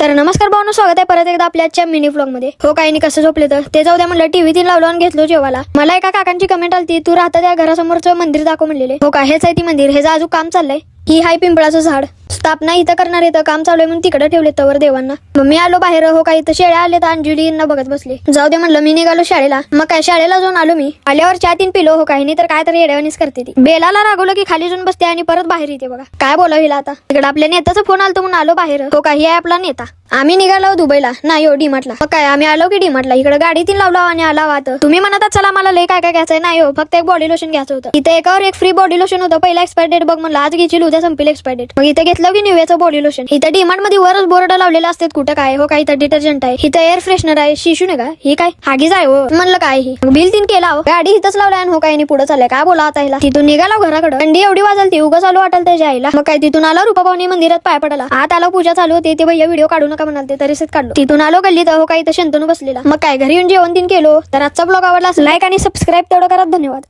तर नमस्कार भावनो, स्वागत आहे परत एकदा आपल्या आजच्या मिनी व्लॉग मध्ये. हो काही नाही, कसं झोपले तर ते जाऊ द्या, म्हणलं टीव्ही तीन लावलो आणि घेतलो जेवायला. मला एका काकांची कमेंट आलती, तू राहता त्या घरासमोरचं मंदिर दाखव म्हणलेले. हो का, हेच आहे ती मंदिर. हे अजून काम चाललंय. ही हाय पिंपळाचं झाड. स्थापना इथं करणार आहे, काम चालू आहे म्हणून तिकडे ठेवले तवर देवांना. मग मी आलो बाहेर. हो का, इथं शेळ्या आले तर अंजलींना बघत बसले. जाऊ दे म्हणलं, मी निघालो शाळेला. मग काय, शाळेला जाऊन आलो मी. आल्यावर चहा तीन पिलो. हो काही नाही तर काय तर येड्यावानीच करते ती. बेलाला रागवलं की खाली जाऊन बसते आणि परत बाहेर येते. बघा काय बोलावीला आता. इकडे आपल्या नेत्याचा फोन आलतो म्हणून आलो बाहेर. हो काही आहे आपला नेता. आम्ही निघालो दुबईला, नाही हो डीमार्टला. मग काय, आम्ही आलो की डीमार्टला. इकडे गाडी तीन लावला आणि आला वाहत. तुम्ही म्हणत चला मला लय काय काय घ्यायचंय. नाही हो, फक्त एक बॉडी लोशन घ्यायचं होतं. इथे एकावर एक फ्री बॉडी लोशन होतं. पहिला एक्सपायर डेट बघ म्हणलं, आज घ्यायची उद्या संपेल एक्सपायर डेट. मग इथे घेतलं की निव्याचं बॉडी लोशन. इथे डीमार्ट मध्ये वरच बोर्ड लावलेला असतात कुठं काय. हो काय, इथं डिटर्जंट आहे, इथं एअर फ्रेशनर आहे. शिशू नाही का ही, काय हागीच आहे हो म्हणलं. काय ही बिल तीन केला हो. गाडी इथंच लावलाय आणि हो काय पुढे चाललंय. काय बोला आता हिला. तिथून निघाला घराकडे. थंडी एवढी वाजलती, उगाच आलो वाटल त्याच्या आईला. मग काय, तिथून आला रुपापावनी मंदिरात पाय पडाला. आत आला, पूजा चालू होती. ते भैया व्हिडिओ काढू नका म्हणाले, तरीच काढलो. तिथून आलो गल्लीत. हो काय, इथं शंतनू बसलेला. मग काय, घरी येऊन जेवण तीन केलो. तर आजचा ब्लॉग आवडला, लाईक आणि सबस्क्राईब तेवढं करा. धन्यवाद.